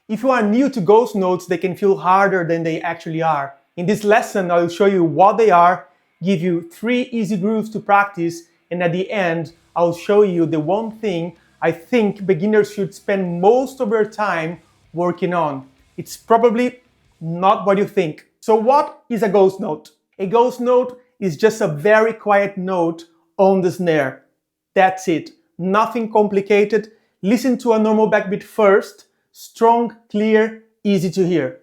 If you are new to ghost notes, they can feel harder than they actually are. In this lesson, I will show you what they are, give you 3 easy grooves to practice, and at the end, I'll show you the one thing I think beginners should spend most of their time working on. It's probably not what you think. So what is a ghost note? A ghost note is just a very quiet note on the snare. That's it. Nothing complicated. Listen to a normal backbeat first. Strong, clear, easy to hear.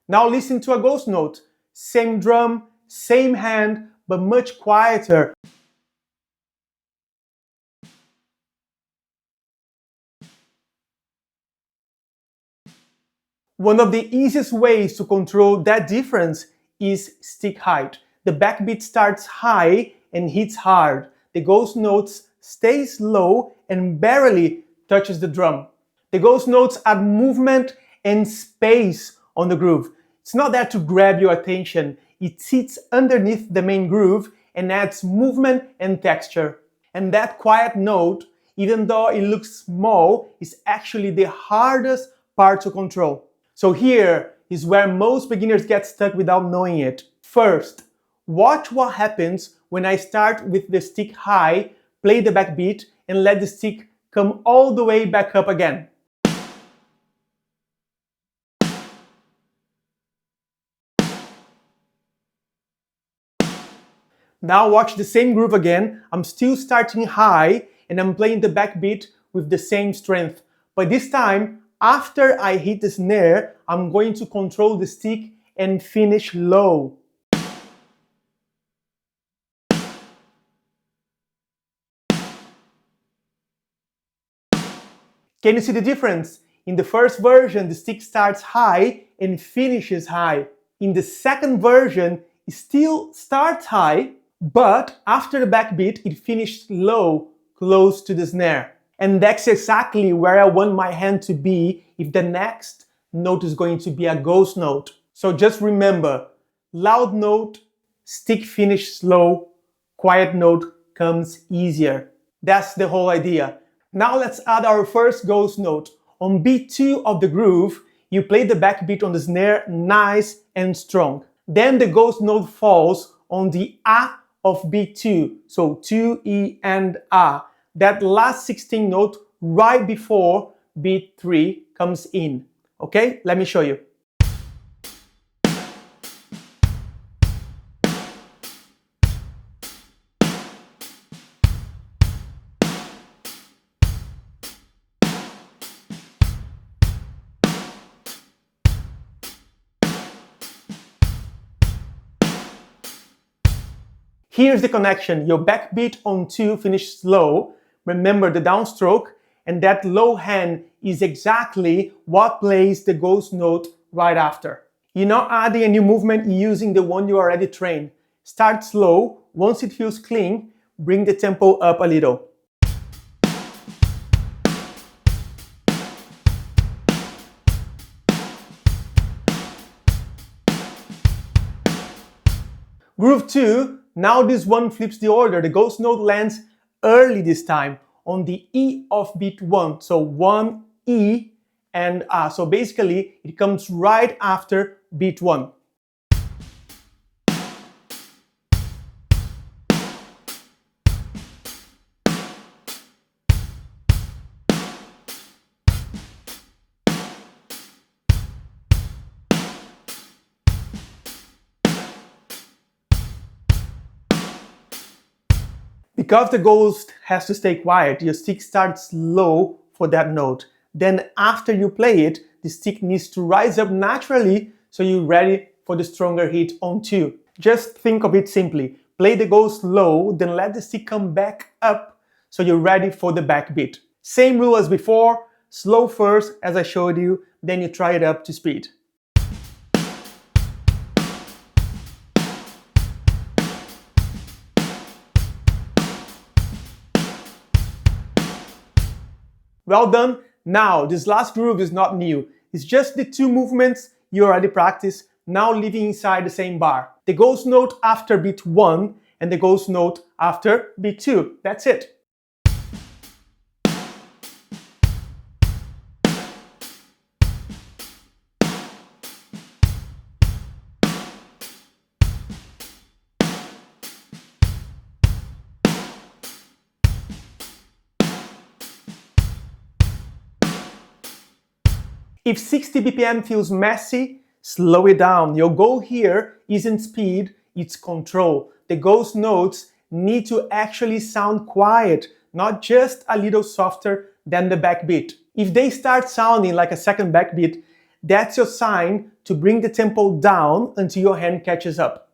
Now listen to a ghost note. Same drum, same hand, but much quieter. One of the easiest ways to control that difference is stick height. The backbeat starts high and hits hard. The ghost notes stays low and barely touches the drum. The ghost notes add movement and space on the groove. It's not there to grab your attention. It sits underneath the main groove and adds movement and texture. And that quiet note, even though it looks small, is actually the hardest part to control. So here is where most beginners get stuck without knowing it. First, watch what happens when I start with the stick high, play the backbeat, and let the stick come all the way back up again. Now watch the same groove again. I'm still starting high and I'm playing the backbeat with the same strength. But this time, after I hit the snare, I'm going to control the stick and finish low. Can you see the difference? In the first version, the stick starts high and finishes high. In the second version, it still starts high, but after the backbeat, it finished low, close to the snare. And that's exactly where I want my hand to be if the next note is going to be a ghost note. So just remember, loud note, stick finish slow, quiet note comes easier. That's the whole idea. Now let's add our first ghost note. On beat 2 of the groove, you play the backbeat on the snare nice and strong. Then the ghost note falls on the A of beat 2, so 2, E, and A. That last 16 note right before beat 3 comes in. Okay, let me show you. Here's the connection. Your backbeat on 2 finished slow. Remember the downstroke, and that low hand is exactly what plays the ghost note right after. You're not adding a new movement using the one you already trained. Start slow. Once it feels clean, bring the tempo up a little. Groove 2, now this one flips the order. The ghost note lands early this time on the E of beat 1. So 1, E, and A. So basically, it comes right after beat 1. Because the ghost has to stay quiet, your stick starts low for that note. Then after you play it, the stick needs to rise up naturally so you're ready for the stronger hit on 2. Just think of it simply. Play the ghost low, then let the stick come back up so you're ready for the backbeat. Same rule as before, slow first as I showed you, then you try it up to speed. Well done. Now, this last groove is not new. It's just the 2 movements you already practiced, now living inside the same bar. The ghost note after beat 1 and the ghost note after beat 2. That's it. If 60 BPM feels messy, slow it down. Your goal here isn't speed, it's control. The ghost notes need to actually sound quiet, not just a little softer than the backbeat. If they start sounding like a second backbeat, that's your sign to bring the tempo down until your hand catches up.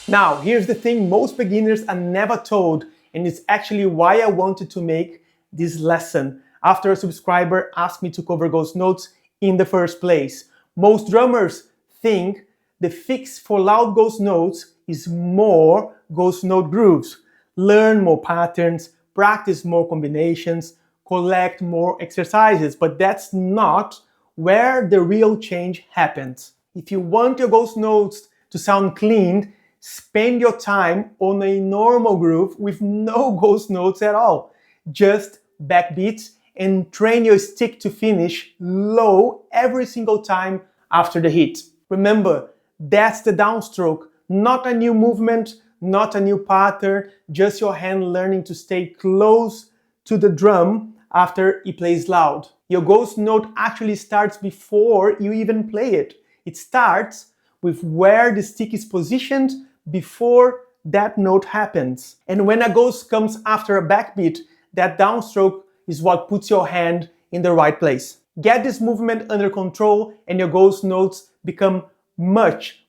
Now, here's the thing most beginners are never told, and it's actually why I wanted to make this lesson after a subscriber asked me to cover ghost notes in the first place. Most drummers think the fix for loud ghost notes is more ghost note grooves. Learn more patterns, practice more combinations, collect more exercises, but that's not where the real change happens. If you want your ghost notes to sound clean, spend your time on a normal groove with no ghost notes at all. Just backbeats and train your stick to finish low every single time after the hit. Remember, that's the downstroke, not a new movement, not a new pattern, just your hand learning to stay close to the drum after it plays loud. Your ghost note actually starts before you even play it. It starts with where the stick is positioned before that note happens. And when a ghost comes after a backbeat, that downstroke is what puts your hand in the right place. Get this movement under control and your ghost notes become much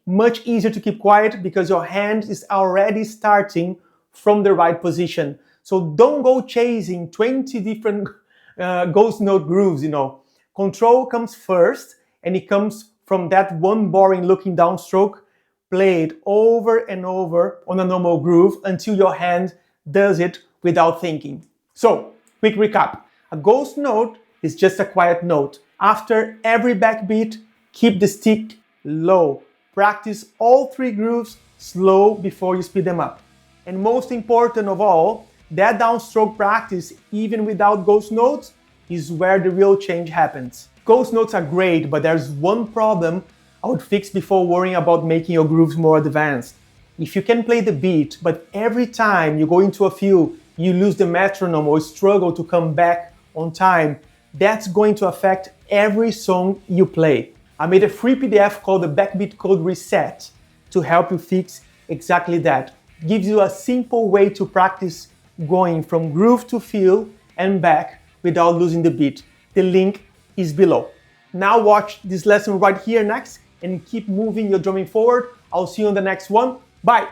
easier to keep quiet because your hand is already starting from the right position. So don't go chasing 20 different ghost note grooves, Control comes first, and it comes from that one boring looking downstroke. Play it over and over on a normal groove until your hand does it without thinking. So, quick recap. A ghost note is just a quiet note. After every backbeat, keep the stick low. Practice all 3 grooves slow before you speed them up. And most important of all, that downstroke practice, even without ghost notes, is where the real change happens. Ghost notes are great, but there's one problem I would fix before worrying about making your grooves more advanced. If you can play the beat, but every time you go into a fill, you lose the metronome or struggle to come back on time, that's going to affect every song you play. I made a free PDF called the Backbeat Code Reset to help you fix exactly that. It gives you a simple way to practice going from groove to fill and back without losing the beat. The link is below. Now watch this lesson right here next and keep moving your drumming forward. I'll see you on the next one. Bye!